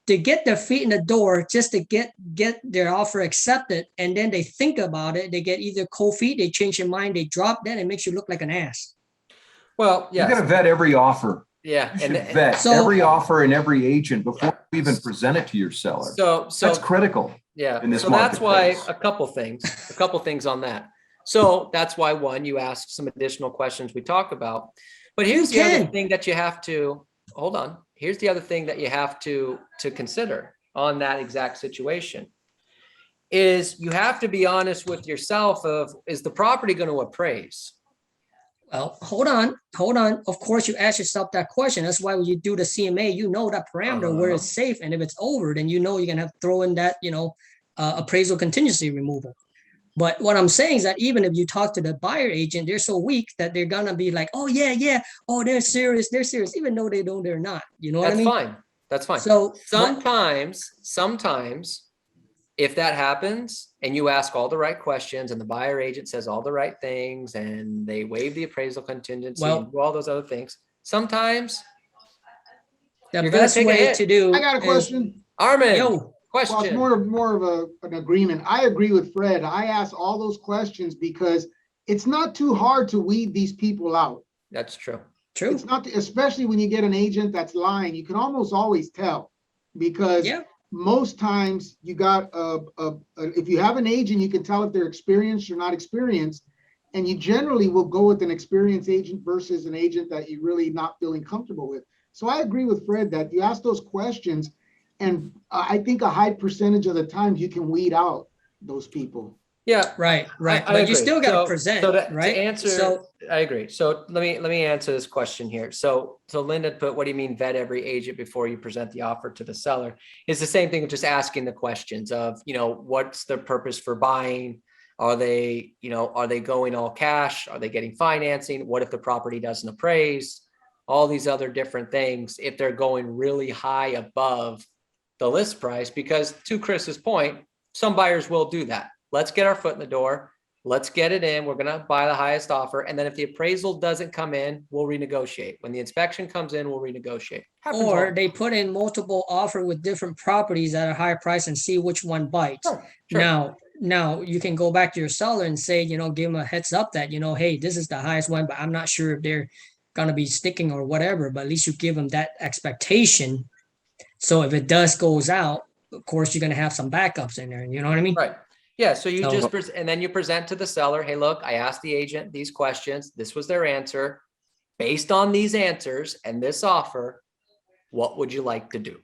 to get their feet in the door, just to get their offer accepted, and then they think about it, they get either cold feet, they change their mind, they drop, then it makes you look like an ass. Well, You yeah, gotta vet every offer. yeah, You should and vet So- every offer and every agent before you even present it to your seller. so That's critical. yeah, in this so that's why marketplace. a couple things on that. So that's why one, you ask some additional questions we talk about. But here's the other can. thing that you have to hold on. Here's the other thing that you have to consider on that exact situation is you have to be honest with yourself of, is the property going to appraise? Well, hold on. Of course, you ask yourself that question. That's why when you do the CMA, you know that parameter where it's safe, and if it's over, then you know you're gonna have to throw in that appraisal contingency removal. But what I'm saying is that even if you talk to the buyer agent, they're so weak that they're gonna be like, oh yeah, oh they're serious, even though they're not. You know what I That's mean? fine. That's fine. So Sometimes if that happens and you ask all the right questions and the buyer agent says all the right things and they waive the appraisal contingency Well- and do all those other things, sometimes the You're gonna best take a way hit. to do I got a is- question. Armin, Yo, Well, it's question. more of an agreement. I agree with Fred. I asked all those questions because it's not too hard to weed these people out. That's true. true. It's not, especially when you get an agent that's lying, you can almost always tell. Because Yeah. most times you got if you have an agent, you can tell if they're experienced or not experienced. And you generally will go with an experienced agent versus an agent that you're really not feeling comfortable with. So I agree with Fred that you ask those questions, and I think a high percentage of the times you can weed out those people. Yeah. Right. I But you agree. still got to So- present, so to right? answer, So I agree. So let me answer this question here. So Linda put, what do you mean vet every agent before you present the offer to the seller? It's the same thing of just asking the questions of, what's their purpose for buying? Are they going all cash? Are they getting financing? What if the property doesn't appraise? All these other different things, if they're going really high above the list price, because to Chris's point, some buyers will do that. Let's get our foot in the door. Let's get it in. We're going to buy the highest offer. And then if the appraisal doesn't come in, we'll renegotiate. When the inspection comes in, we'll renegotiate. Happens all or the they put in multiple offer with different properties at a higher price and see which one bites. time. Sure. Now you can go back to your seller and say, give them a heads up that, hey, this is the highest one, but I'm not sure if they're gonna be sticking or whatever, but at least you give them that expectation. So if it does goes out, of course, you're gonna have some backups in there. You know what I mean? Right. Yeah. So you So- just, and then you present to the seller, hey, look, I asked the agent these questions. This was their answer. Based on these answers and this offer, what would you like to do?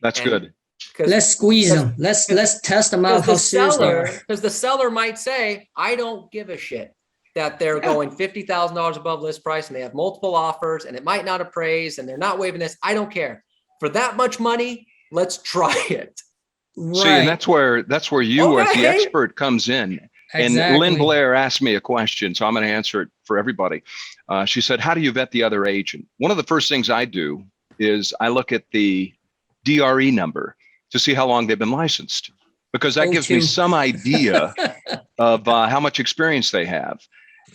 That's And- good. Because Let's squeeze them. Let's test them out how serious they are. because the seller might say, I don't give a shit that they're going $50,000 above list price and they have multiple offers and it might not appraise and they're not waiving this. I don't care. For that much money, let's try it. See, and that's where you as the Okay. expert comes in. And Lynn Blair asked me a question, so I'm going to answer it for everybody. She said, how do you vet the other agent? One of the first things I do is I look at the DRE number to see how long they've been licensed, because that gives me some idea of how much experience they have.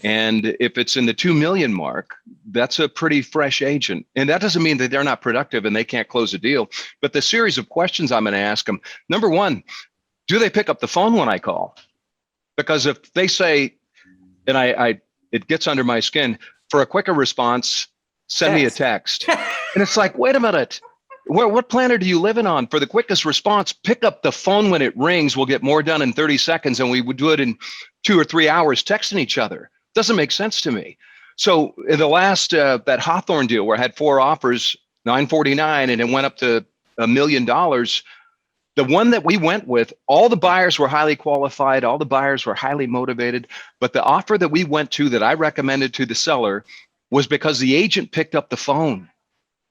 And if it's in the 2 million mark, that's a pretty fresh agent. And that doesn't mean that they're not productive and they can't close a deal. But the series of questions I'm going to ask them, number one, do they pick up the phone when I call? Because if they say, and it gets under my skin, for a quicker response, send me a text. And it's like, wait a minute. What planet are you living on? For the quickest response, pick up the phone when it rings. We'll get more done in 30 seconds than we would do it in 2 or 3 hours texting each other. Doesn't make sense to me. So in the last, that Hawthorne deal where I had 4 offers, $949, and it went up to $1 million, The one that we went with, all the buyers were highly qualified, all the buyers were highly motivated, but the offer that we went to that I recommended to the seller was because the agent picked up the phone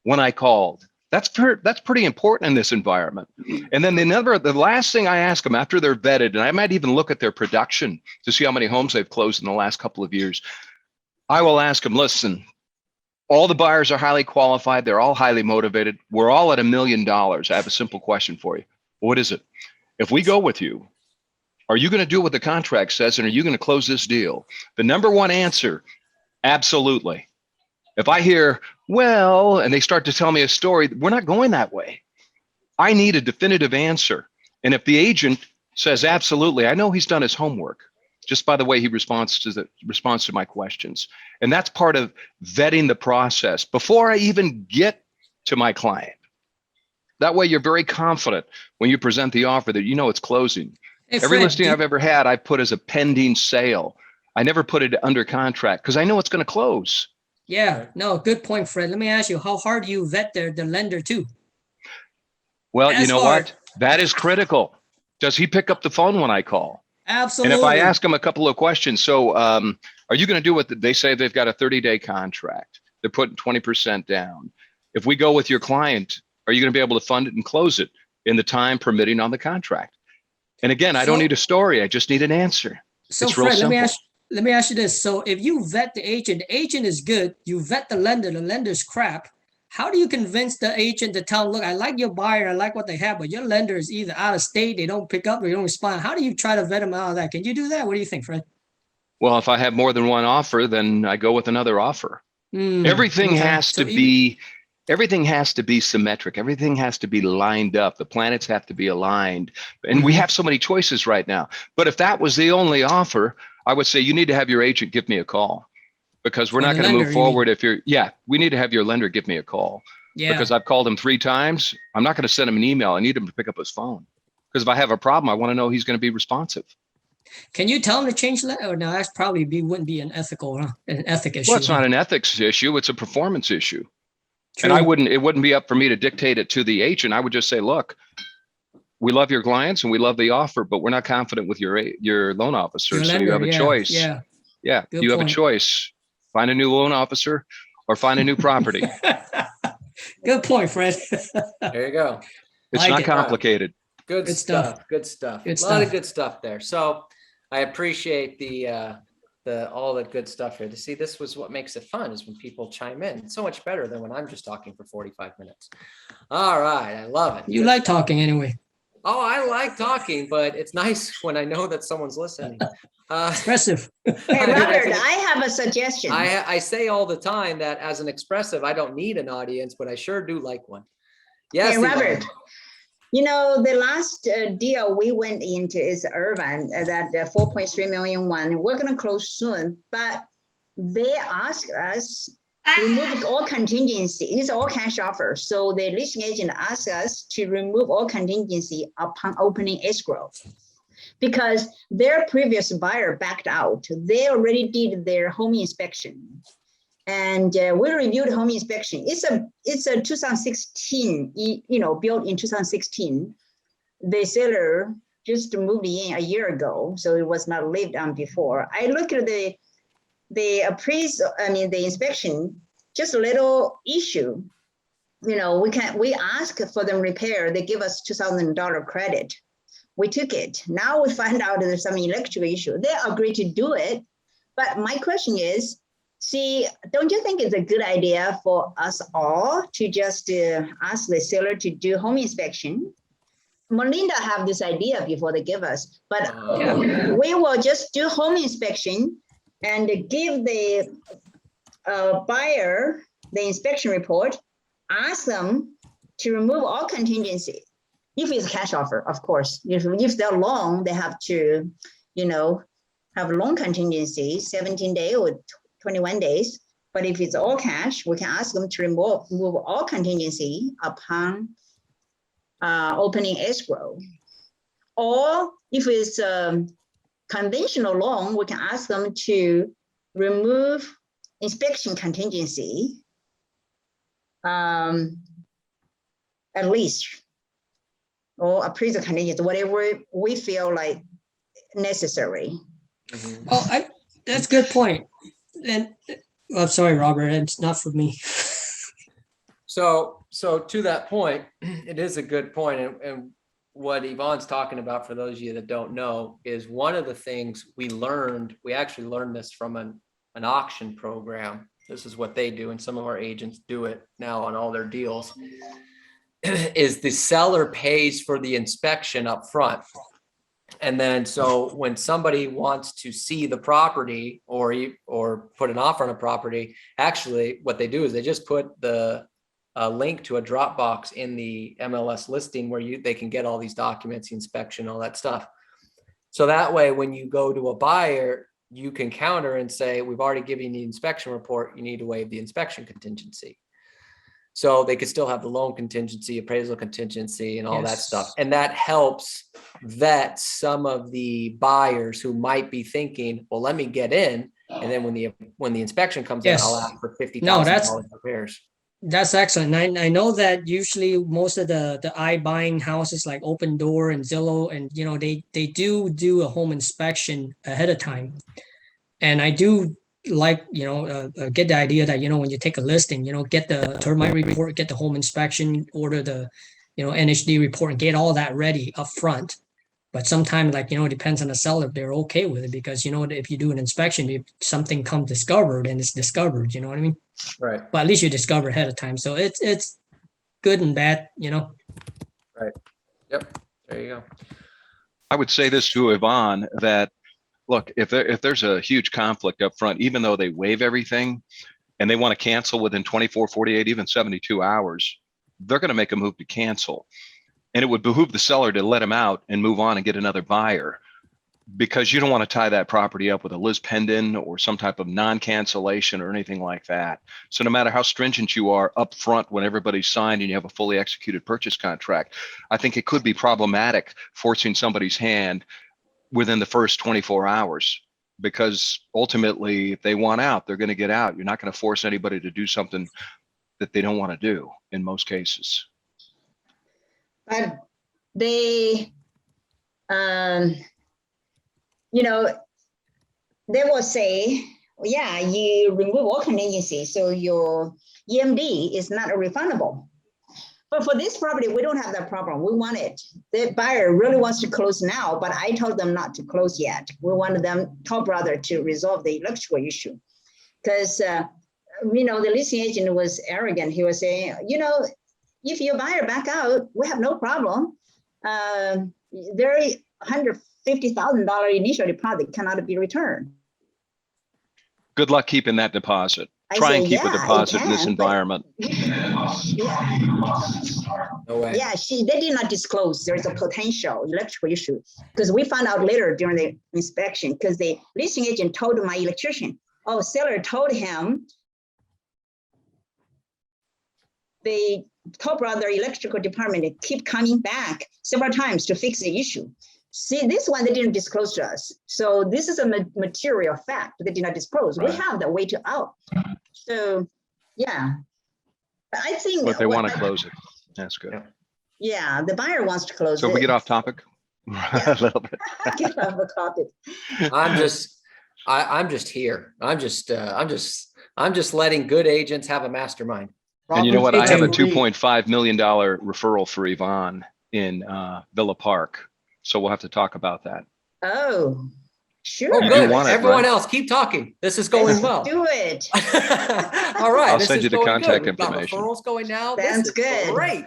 when I called. That's pretty important in this environment. And then the last thing I ask them after they're vetted, and I might even look at their production to see how many homes they've closed in the last couple of years. I will ask them, listen, all the buyers are highly qualified. They're all highly motivated. We're all at $1 million. I have a simple question for you. What is it? If we go with you, are you going to do what the contract says, and are you going to close this deal? The number one answer, absolutely. If I hear, well, and they start to tell me a story, we're not going that way. I need a definitive answer. And if the agent says, absolutely, I know he's done his homework just by the way he responds to my questions. And that's part of vetting the process before I even get to my client. That way you're very confident when you present the offer that you know it's closing. Hey, Every Fred, listing I've ever had, I put as a pending sale. I never put it under contract because I know it's going to close. yeah, no, good point, Fred. Let me ask you, how hard do you vet the lender too? Well, you As know hard. what? That is critical. Does he pick up the phone when I call? Absolutely. And if I ask him a couple of questions, so are you going to do what they say? They've got a 30-day contract. They're putting 20% down. If we go with your client, are you going to be able to fund it and close it in the time permitting on the contract? And again, I don't need a story. I just need an answer. So It's real Fred, simple. let me ask you this. So if you vet the agent is good, you vet the lender's crap. How do you convince the agent to tell, look, I like your buyer, I like what they have, but your lender is either out of state, they don't pick up, or they don't respond. How do you try to vet them out of that? Can you do that? What do you think, Fred? Well, if I have more than one offer, then I go with another offer. Everything okay. has So to be everything has to be symmetric. Everything has to be lined up. The planets have to be aligned. And we have so many choices right now. But if that was the only offer, I would say you need to have your agent give me a call, because we're Or not the going to move lender, you mean? forward we need to have your lender give me a call. Yeah. Because I've called him 3 times. I'm not going to send him an email. I need him to pick up his phone. Because if I have a problem, I want to know he's going to be responsive. Can you tell them to change that? Or no, that's probably wouldn't be an ethic issue. Well, it's not an ethics issue. It's a performance issue. True. And it wouldn't be up for me to dictate it to the agent. I would just say, look, we love your clients and we love the offer, but we're not confident with your loan officer. Your So lender, you have a choice. Yeah. Yeah. Good You have a point. choice. Find a new loan officer or find a new property. Good point, Fred. There you go. It's Like not it. complicated. Good Good stuff. stuff. Good stuff. Good A lot of stuff. good stuff there. So I appreciate the all the good stuff here. To see, this was what makes it fun, is when people chime in. It's so much better than when I'm just talking for 45 minutes. All right. I love it. You Good like stuff. talking anyway. Oh, I like talking, but it's nice when I know that someone's listening. Expressive. Hey, Robert, I have a suggestion. I say all the time that as an expressive, I don't need an audience, but I sure do like one. Yes, Hey, Yvonne. Robert, you know, the last deal we went into is Urban, that 4.3 million one. We're going to close soon, but they asked us to remove all contingency. It's all cash offer. So the listing agent asked us to remove all contingency upon opening escrow, because their previous buyer backed out. They already did their home inspection. And we reviewed home inspection. It's a 2016, built in 2016. The seller just moved in a year ago, so it was not lived on before. I look at the inspection, just a little issue. We ask for them repair. They give us $2,000 credit. We took it. Now we find out there's some electrical issue. They agreed to do it, but my question is, don't you think it's a good idea for us all to just ask the seller to do home inspection? Melinda have this idea before they give us, but we will just do home inspection and give the buyer the inspection report, ask them to remove all contingency. If it's cash offer, of course. If they're long, they have to, have long contingency, 17 days or 21 days. But if it's all cash, we can ask them to remove all contingency upon opening escrow. Or if it's conventional loan, we can ask them to remove inspection contingency at least. or appraisal conditions, whatever we feel like necessary. Mhm. Well, that's a good point. And I'm sorry, Robert, it's not for me. So to that point, it is a good point. And what Yvonne's talking about, for those of you that don't know, is one of the things we actually learned this from an auction program. This is what they do, and some of our agents do it now on all their deals, is the seller pays for the inspection up front. And then, so when somebody wants to see the property or put an offer on a property, actually what they do is they just put the link to a Dropbox in the MLS listing where they can get all these documents, the inspection, all that stuff. So that way, when you go to a buyer, you can counter and say, we've already given you the inspection report, you need to waive the inspection contingency. So they could still have the loan contingency, appraisal contingency, and all that stuff. And that helps vet some of the buyers who might be thinking, well, let me get in. And then when the inspection comes in, I'll ask for $50,000 repairs. That's excellent. I know that usually most of the iBuying houses like Open Door and Zillow, and they do a home inspection ahead of time. And I do like get the idea that when you take a listing, get the termite report, get the home inspection, order the NHD report, and get all that ready up front. But sometimes, like, it depends on the seller if they're okay with it, because if you do an inspection, if something comes discovered, and it's discovered, you know what I mean? Right. But at least you discover ahead of time. So it's good and bad, Right. Yep. There you go. I would say this to Yvonne, that look, if there's a huge conflict up front, even though they waive everything and they want to cancel within 24, 48, even 72 hours, they're going to make a move to cancel. And it would behoove the seller to let them out and move on and get another buyer, because you don't want to tie that property up with a lis pendens or some type of non-cancellation or anything like that. So no matter how stringent you are up front when everybody's signed and you have a fully executed purchase contract, I think it could be problematic forcing somebody's hand within the first 24 hours, because ultimately if they want out, they're going to get out. You're not going to force anybody to do something that they don't want to do in most cases. But they, they will say, yeah, you remove all contingency, so your EMD is not refundable. But for this property, we don't have that problem. We want it. The buyer really wants to close now, but I told them not to close yet. We wanted them, top brother, to resolve the electrical issue. Because, the leasing agent was arrogant. He was saying, if your buyer back out, we have no problem. Their $150,000 initial deposit cannot be returned. Good luck keeping that deposit. Try and keep a deposit in this environment. No way. Yeah, they did not disclose there's a potential electrical issue, because we found out later during the inspection, because the leasing agent told my electrician, seller told him the top brother electrical department keep coming back several times to fix the issue. See, this one they didn't disclose to us. So this is a material fact they did not disclose. Right. We have the way to out. So, yeah. But I think. But they want to close it. That's good. Yeah, the buyer wants to close it. So we get off topic a little bit. Get off the topic. I'm just here. I'm just letting good agents have a mastermind. And you know what? I have a $2.5 million referral for Yvonne in Villa Park. So we'll have to talk about that. Oh, sure. Oh, good. Everyone else, keep talking. This is going well. Do it. All right. I'll send you the contact information. Referrals going now. That's good. Great.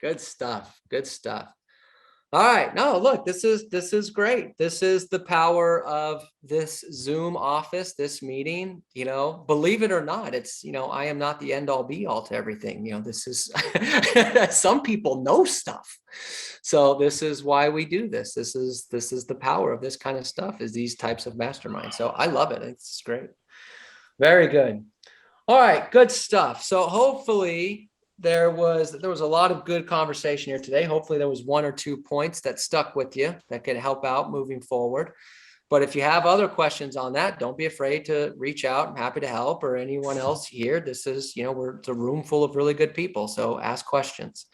Good stuff. Good stuff. All right. No, look, this is great. This is the power of this Zoom office, this meeting. Believe it or not, it's, I am not the end all be all to everything. This is some people know stuff. So this is why we do this. This is the power of this kind of stuff, is these types of masterminds. So I love it. It's great. Very good. All right. Good stuff. So hopefully there was a lot of good conversation here today. Hopefully there was 1 or 2 points that stuck with you that could help out moving forward. But if you have other questions on that, don't be afraid to reach out. I'm happy to help, or anyone else here. This is, it's a room full of really good people. So ask questions.